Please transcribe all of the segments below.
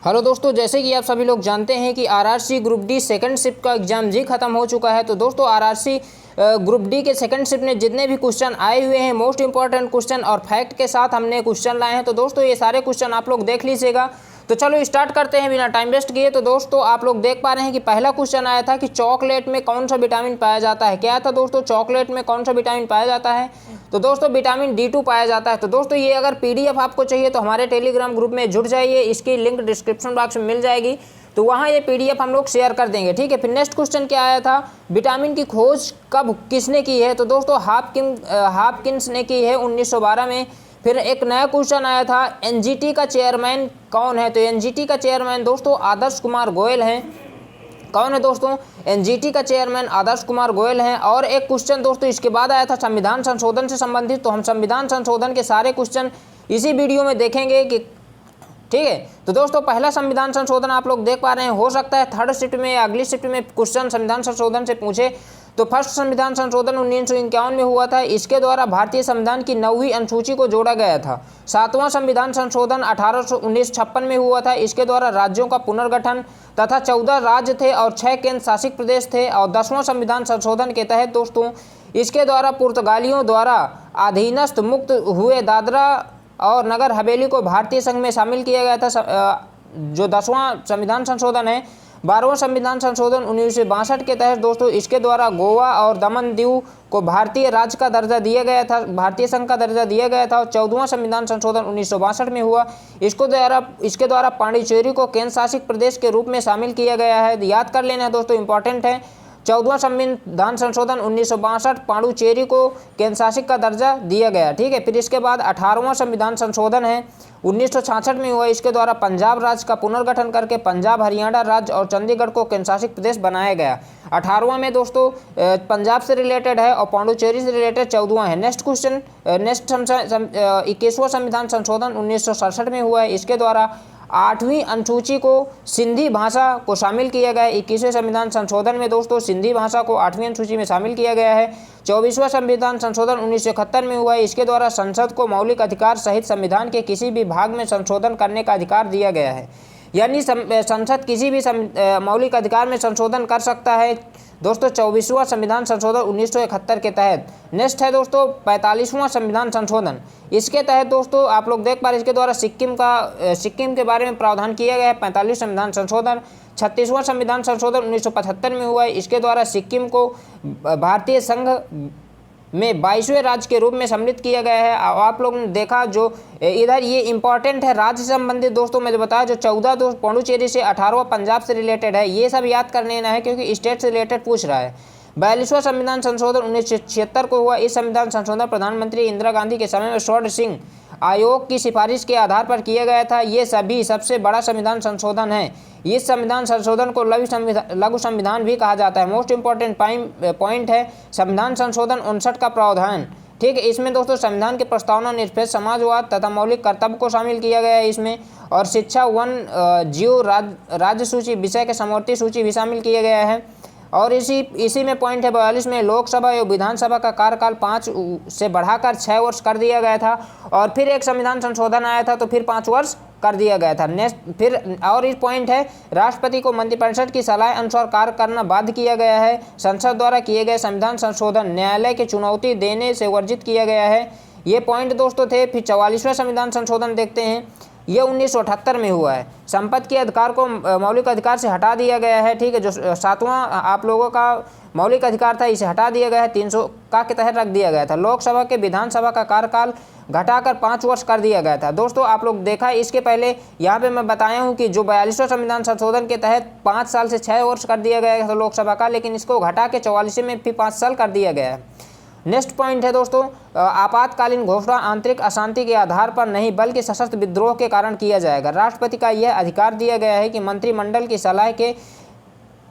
Hello दोस्तों, जैसे कि आप सभी लोग जानते हैं कि RRC group D second shift का एग्जाम जी खत्म हो चुका है। तो दोस्तों आरआरसी ग्रुप डी के सेकंड शिफ्ट में जितने भी क्वेश्चन आए हुए हैं, मोस्ट इंपॉर्टेंट क्वेश्चन और फैक्ट के साथ हमने क्वेश्चन लाए हैं। तो दोस्तों ये सारे क्वेश्चन आप लोग देख लीजिएगा। तो चलो स्टार्ट करते हैं बिना टाइम वेस्ट किए। तो दोस्तों आप लोग देख पा रहे हैं कि पहला क्वेश्चन आया था कि चॉकलेट में कौन सा विटामिन पाया जाता है। क्या था दोस्तों, चॉकलेट में कौन सा विटामिन पाया जाता है? तो दोस्तों विटामिन D2 पाया जाता है। तो दोस्तों ये अगर PDF आपको चाहिए तो हमारे टेलीग्राम ग्रुप में जुड़ जाइए, इसकी लिंक डिस्क्रिप्शन बॉक्स में मिल जाएगी। तो वहाँ ये PDF हम लोग शेयर कर देंगे, ठीक है। फिर नेक्स्ट क्वेश्चन क्या आया था, विटामिन की खोज कब किसने की है? तो दोस्तों हापकिंस ने की है 1912 में। फिर एक नया क्वेश्चन आया था, NGT का चेयरमैन कौन है? तो NGT का चेयरमैन दोस्तों आदर्श कुमार गोयल हैं। कौन है दोस्तों? NGT का चेयरमैन आदर्श कुमार गोयल हैं। और एक क्वेश्चन दोस्तों इसके बाद आया था संविधान संशोधन से संबंधित। तो हम संविधान संशोधन के सारे क्वेश्चन इसी वीडियो में देखेंगे कि ठीक है। तो दोस्तों पहला संविधान संशोधन आप लोग देख पा रहे हैं, हो सकता है थर्ड शिफ्ट में या अगली शिफ्ट में क्वेश्चन संविधान संशोधन से पूछे। तो फर्स्ट संविधान संशोधन 1951 में हुआ था। इसके द्वारा भारतीय संविधान की 9वीं अनुसूची को जोड़ा गया था। सातवां संविधान संशोधन 1956 में हुआ था। इसके द्वारा राज्यों का पुनर्गठन तथा 14 राज्य थे और 6 केंद्र शासित प्रदेश थे। और 10वां संविधान संशोधन के तहत दोस्तों इसके द्वारा पुर्तगालियों द्वारा अधीनस्थ मुक्त हुए दादरा और नगर हवेली को भारतीय संघ में शामिल किया गया था। जो 10वां संविधान संशोधन है। 12वां संविधान संशोधन 1962 के तहत दोस्तों इसके द्वारा गोवा और दमन दीव को भारतीय राज्य का दर्जा दिया गया था, भारतीय संघ का दर्जा दिया गया था। और 14वां संविधान संशोधन 1962 में हुआ। इसके द्वारा पांडिचेरी को केंद्र शासित प्रदेश के रूप में शामिल किया गया है। याद कर लेना है दोस्तों, इंपॉर्टेंट है। 14वां संविधान संशोधन 1962 पांडुचेरी को केंद्र शासित का दर्जा दिया गया, ठीक है। फिर इसके बाद 18वां संविधान संशोधन है 1966 में हुआ। इसके द्वारा पंजाब राज्य का पुनर्गठन करके पंजाब, हरियाणा राज्य और चंडीगढ़ को केंद्र शासित प्रदेश बनाया गया। 18वां में दोस्तों पंजाब से रिलेटेड है और पांडुचेरी से रिलेटेड 14वां है। नेक्स्ट क्वेश्चन, 21वां संविधान संशोधन 1967 में हुआ है। इसके द्वारा 8वीं अनुसूची को सिंधी भाषा को शामिल किया गया है। 21वें संविधान संशोधन में दोस्तों सिंधी भाषा को 8वीं अनुसूची में शामिल किया गया है। 24वां संविधान संशोधन 1971 में हुआ है। इसके द्वारा संसद को मौलिक अधिकार सहित संविधान के किसी भी भाग में संशोधन करने का अधिकार दिया गया है। यानी संसद किसी भी मौलिक अधिकार में संशोधन कर सकता है दोस्तों 24वां संविधान संशोधन 1971 के तहत। नेक्स्ट है दोस्तों 45वां संविधान संशोधन। इसके तहत दोस्तों आप लोग देख पा रहे हैं इसके द्वारा सिक्किम के बारे में प्रावधान किया गया है। 45वां संविधान संशोधन। 36वां संविधान संशोधन 1975 में हुआ है। इसके द्वारा सिक्किम को भारतीय संघ में 22वें राज्य के रूप में सम्मिलित किया गया है। आप लोगों ने देखा जो इधर ये इंपॉर्टेंट है राज्य से संबंधित दोस्तों, मैं जो बताया जो 14 दोस्त पांडुचेरी से, 18वां पंजाब से रिलेटेड है। ये सब याद कर लेना है क्योंकि स्टेट से रिलेटेड पूछ रहा है। 42वां संविधान संशोधन 1976 को हुआ। इस संविधान संशोधन प्रधानमंत्री इंदिरा गांधी के समय में स्वर्ण सिंह आयोग की सिफारिश के आधार पर किया गया था। ये सभी सबसे बड़ा संविधान संशोधन है। इस संविधान संशोधन को लघु संविधान भी कहा जाता है। मोस्ट इंपॉर्टेंट पॉइंट है संविधान संशोधन 59 का प्रावधान, ठीक है। इसमें दोस्तों संविधान के प्रस्तावना, निरपेक्ष समाजवाद तथा मौलिक कर्तव्य को शामिल किया गया है इसमें। और शिक्षा, वन, जीव, राज्य सूची, विषय के समवर्ती सूची भी शामिल किया गया है। और इसी में पॉइंट है 42 में लोकसभा एवं विधानसभा का कार्यकाल 5 से बढ़ाकर 6 वर्ष कर दिया गया था। और फिर एक संविधान संशोधन आया था तो फिर 5 वर्ष कर दिया गया था। नेक्स्ट फिर और इस पॉइंट है राष्ट्रपति को मंत्रिपरिषद की सलाह अनुसार कार्य करना बाध्य किया गया है। संसद द्वारा किए गए संविधान संशोधन न्यायालय की चुनौती देने से वर्जित किया गया है। ये पॉइंट दोस्तों थे। फिर 44वां संविधान संशोधन देखते हैं, ये 1978 में हुआ है। संपत्ति के अधिकार को मौलिक अधिकार से हटा दिया गया है, ठीक है। जो 7वां आप लोगों का मौलिक अधिकार था इसे हटा दिया गया है, 300 का के तहत रख दिया गया था। लोकसभा के विधानसभा का कार्यकाल घटाकर 5 वर्ष कर दिया गया था। दोस्तों आप लोग देखा इसके पहले यहाँ पे मैं बताया हूँ कि जो 42वां संविधान संशोधन के तहत 5 साल से 6 वर्ष कर दिया गया था लोकसभा का, लेकिन इसको घटा के 44 में फिर 5 साल कर दिया गया है। नेक्स्ट पॉइंट है दोस्तों आपातकालीन घोषणा आंतरिक अशांति के आधार पर नहीं बल्कि सशस्त्र विद्रोह के कारण किया जाएगा। राष्ट्रपति का यह अधिकार दिया गया है कि मंत्रिमंडल की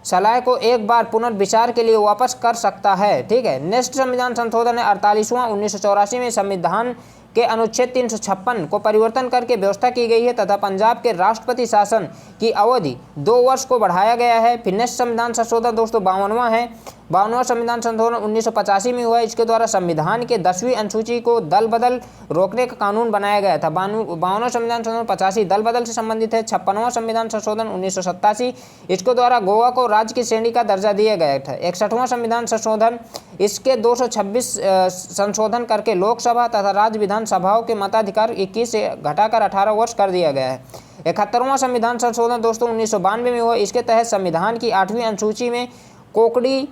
सलाह को एक बार पुनर्विचार के लिए वापस कर सकता है, ठीक है। नेक्स्ट संविधान संशोधन है 48वां। 1984 में संविधान के अनुच्छेद 356 को परिवर्तन करके व्यवस्था की गई है तथा पंजाब के राष्ट्रपति शासन की अवधि 2 वर्ष को बढ़ाया गया है। फिर नेक्स्ट संविधान संशोधन दोस्तों 52वां है 52वां संविधान संशोधन 1985 में हुआ है। इसके द्वारा संविधान के 10वीं अनुसूची को दल बदल रोकने का कानून बनाया गया था। 52वां संविधान संशोधन 85 दल बदल से संबंधित है। 56वां संविधान संशोधन 1987, इसके द्वारा गोवा को राज्य की श्रेणी का दर्जा दिया गया था। 61वां संविधान संशोधन, इसके 226 संशोधन करके लोकसभा तथा राज्य विधानसभाओं के मताधिकार 21 से घटाकर 18 वर्ष कर दिया गया है। 71वां संविधान संशोधन दोस्तों 1992 में हुआ। इसके तहत संविधान की 8वीं अनुसूची में कोकड़ी,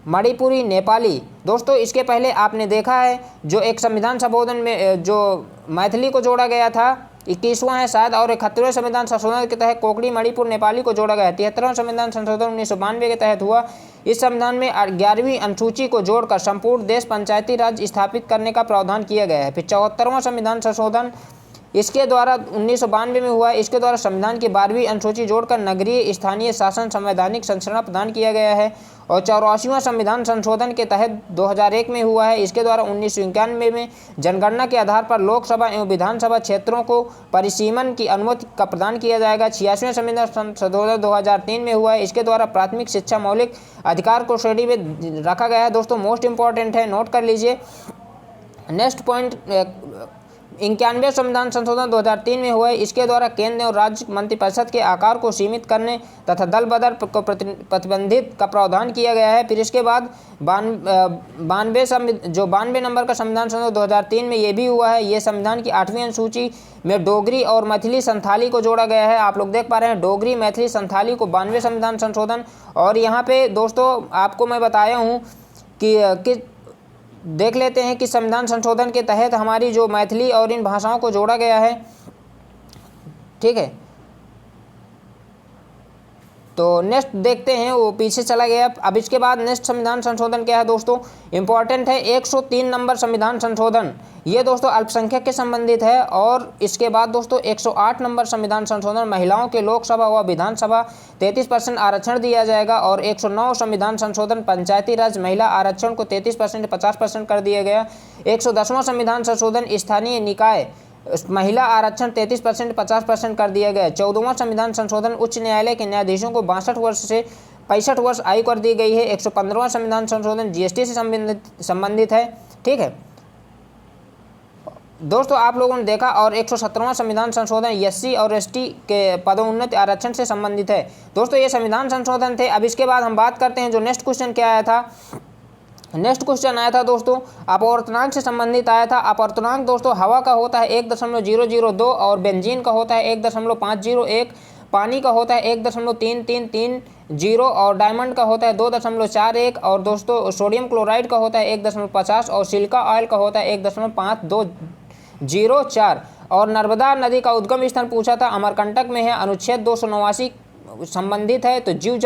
मणिपुरी, नेपाली, दोस्तों इसके पहले आपने देखा है जो एक संविधान संशोधन में जो मैथिली को जोड़ा गया था 21वां है शायद, और 71वें संविधान संशोधन के तहत कोकड़ी, मणिपुर, नेपाली को जोड़ा गया है। 73वां संविधान संशोधन 1992 के तहत हुआ। इस संविधान में 11वीं अनुसूची को जोड़कर संपूर्ण देश पंचायती राज स्थापित करने का प्रावधान किया गया है। फिर 74वां संविधान संशोधन, इसके द्वारा 1992 में हुआ। इसके द्वारा संविधान की 12वीं अनुसूची जोड़कर नगरीय स्थानीय शासन संवैधानिक संरचना प्रदान किया गया है। और 84वां संविधान संशोधन के तहत 2001 में हुआ है। इसके द्वारा 1991 में जनगणना के आधार पर लोकसभा एवं विधानसभा क्षेत्रों को परिसीमन की अनुमति का प्रदान किया जाएगा। 86वां संविधान संशोधन 2003 में हुआ है। इसके द्वारा प्राथमिक शिक्षा मौलिक अधिकार को श्रेणी में रखा गया है। दोस्तों मोस्ट इंपॉर्टेंट है, नोट कर लीजिए। नेक्स्ट पॉइंट, 91वें संविधान संशोधन 2003 में हुआ है। इसके द्वारा केंद्र और राज्य मंत्रिपरिषद के आकार को सीमित करने तथा दल बदल को प्रतिबंधित का प्रावधान किया गया है। फिर इसके बाद 92 नंबर का संविधान संशोधन 2003 में ये भी हुआ है। ये संविधान की 8वीं अनुसूची में डोगरी और मैथिली संथाली को जोड़ा गया है। आप लोग देख पा रहे हैं डोगरी, मैथिली, संथाली को 92वें संविधान संशोधन। और यहाँ पे दोस्तों आपको मैं बताया हूँ कि देख लेते हैं कि संविधान संशोधन के तहत हमारी जो मैथिली और इन भाषाओं को जोड़ा गया है, ठीक है। तो नेक्स्ट देखते हैं, वो पीछे चला गया। अब इसके बाद नेक्स्ट संविधान संशोधन क्या है दोस्तों, इंपॉर्टेंट है 103 नंबर संविधान संशोधन। ये दोस्तों अल्पसंख्यक के संबंधित है। और इसके बाद दोस्तों 108 नंबर संविधान संशोधन, महिलाओं के लोकसभा व विधानसभा 33% आरक्षण दिया जाएगा। और 109 संविधान संशोधन, पंचायती राज महिला आरक्षण को 33% 50% कर दिया गया। 110वां संविधान संशोधन, स्थानीय निकाय महिला आरक्षण 33% 50% कर दिया गया। 14वां संविधान संशोधन, उच्च न्यायालय के न्यायाधीशों को 62 वर्ष से 65 वर्ष आयु कर दी गई है। 115वां संविधान संशोधन जीएसटी से संबंधित है, ठीक है दोस्तों, आप लोगों ने देखा। और 117वां संविधान संशोधन एससी और एसटी के पदोन्नति आरक्षण से संबंधित है। दोस्तों ये संविधान संशोधन थे। अब इसके बाद हम बात करते हैं जो नेक्स्ट क्वेश्चन क्या आया था। नेक्स्ट क्वेश्चन आया था दोस्तों अपवर्तनांक से संबंधित आया था। अपवर्तनांक दोस्तों हवा का होता है 1.002 और बेंजीन का होता है 1.501, पानी का होता है 1.3330 और डायमंड का होता है 2.41 और दोस्तों सोडियम क्लोराइड का होता है 1.50 और सिलिका ऑयल का होता है 1.5204। और नर्मदा नदी का उद्गम स्थल पूछा था, अमरकंटक में है। अनुच्छेद 289 संबंधित है तो जीव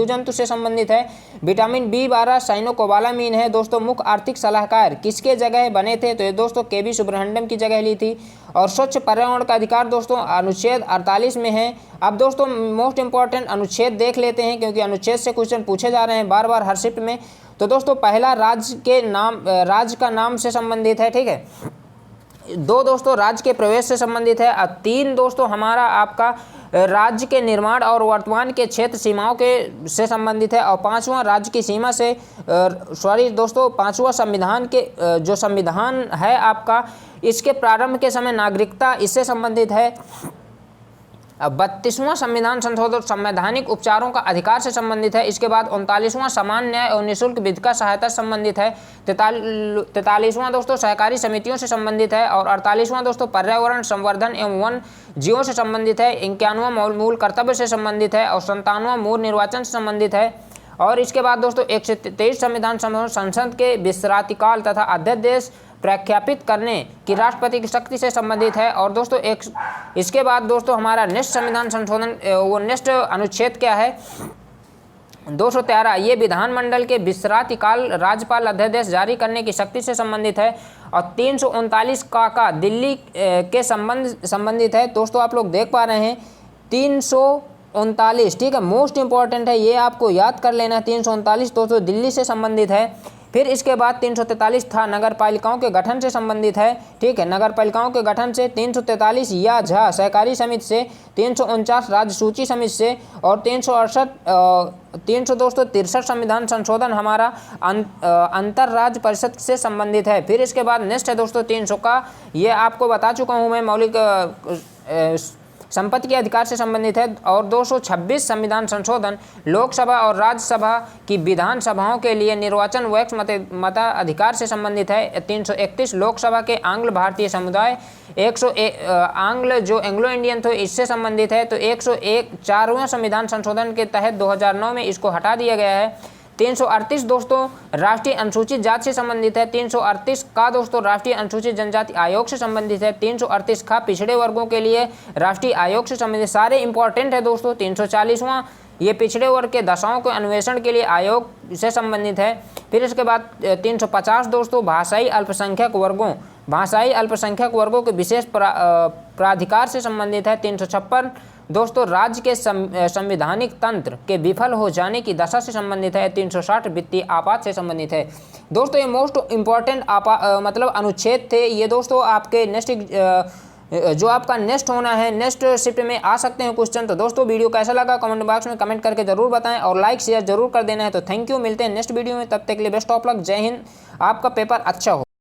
जंतु से संबंधित है। विटामिन B12 साइनोकोबालामीन है। दोस्तों मुख्य आर्थिक सलाहकार किसके जगह बने थे, तो ये दोस्तों केवी सुब्रह्मण्यम की जगह ली थी। और स्वच्छ पर्यावरण का अधिकार दोस्तों अनुच्छेद 48 में है। अब दोस्तों मोस्ट इंपॉर्टेंट अनुच्छेद देख लेते हैं क्योंकि अनुच्छेद से क्वेश्चन पूछे जा रहे हैं बार बार हर शिफ्ट में। तो दोस्तों पहला राज्य का नाम से संबंधित है, ठीक है। 2 दोस्तों राज्य के प्रवेश से संबंधित है। और 3 दोस्तों हमारा आपका राज्य के निर्माण और वर्तमान के क्षेत्र सीमाओं के से संबंधित है। और 5वां राज्य की सीमा से दोस्तों 5वां संविधान के जो संविधान है आपका, इसके प्रारंभ के समय नागरिकता इससे संबंधित है। 32वां संविधान संशोधन संवैधानिक उपचारों का अधिकार से संबंधित है। इसके बाद 39वां समान न्याय और निःशुल्क विधिक सहायता से संबंधित है। 43वां दोस्तों सहकारी समितियों से संबंधित है। और 48वां दोस्तों पर्यावरण संवर्धन एवं वन जीवों से संबंधित है। 51वां मूल कर्तव्य से संबंधित है। और 57वां मूल निर्वाचन से संबंधित है। और इसके बाद दोस्तों 123 संविधान संसद के विश्रांतिकाल तथा अध्यादेश प्रख्यापित करने की राष्ट्रपति की शक्ति से संबंधित है। और दोस्तों इसके बाद दोस्तों हमारा नेक्स्ट संविधान संशोधन वो नेक्स्ट अनुच्छेद क्या है 213, ये विधानमंडल के विश्रांतिकाल राज्यपाल अध्यादेश जारी करने की शक्ति से संबंधित है। और 339 का दिल्ली के संबंधित है। दोस्तों आप लोग देख पा रहे हैं 339, ठीक है, मोस्ट इंपॉर्टेंट है, ये आपको याद कर लेना है। 339 दोस्तों दिल्ली से संबंधित है। फिर इसके बाद 343 था नगर पालिकाओं के गठन से संबंधित है, ठीक है, नगर पालिकाओं के गठन से। 343 या झ सहकारी समिति से। 349 राज्य सूची समिति से। और 368 दोस्तों 63 संविधान संशोधन हमारा अंतर राज्य परिषद से संबंधित है। फिर इसके बाद नेक्स्ट है दोस्तों 300 का, ये आपको बता चुका हूँ मैं, मौलिक संपत्ति के अधिकार से संबंधित है। और 226 संविधान संशोधन लोकसभा और राज्यसभा की विधानसभाओं के लिए निर्वाचन वैक्स मताधिकार से संबंधित है। 331 लोकसभा के आंग्ल भारतीय समुदाय, 101 आंग्ल जो एंग्लो इंडियन थे इससे संबंधित है। तो 101 4वें संविधान संशोधन के तहत 2009 में इसको हटा दिया गया है। 338 दोस्तों राष्ट्रीय अनुसूचित जाति से संबंधित है। 338 का दोस्तों राष्ट्रीय अनुसूचित जनजाति आयोग से संबंधित है। 338 का पिछड़े वर्गों के लिए राष्ट्रीय आयोग से संबंधित, सारे इंपॉर्टेंट है दोस्तों। 340वां ये पिछड़े वर्ग के दशाओं के अन्वेषण के लिए आयोग से संबंधित है। फिर इसके बाद 350 दोस्तों भाषाई अल्पसंख्यक वर्गों के विशेष प्राधिकार से संबंधित है। 356 दोस्तों राज्य के संवैधानिक तंत्र के विफल हो जाने की दशा से संबंधित है। 360 वित्तीय आपात से संबंधित है। दोस्तों ये मोस्ट इम्पॉर्टेंट मतलब अनुच्छेद थे ये दोस्तों। आपके नेक्स्ट जो आपका नेक्स्ट होना है, नेक्स्ट शिफ्ट में आ सकते हैं क्वेश्चन। तो दोस्तों वीडियो कैसा लगा कमेंट बॉक्स में कमेंट करके जरूर बताएं और लाइक शेयर जरूर कर देना है। तो थैंक यू, मिलते हैं नेक्स्ट वीडियो में, तब तक के लिए बेस्ट ऑफ लक, जय हिंद, आपका पेपर अच्छा हो।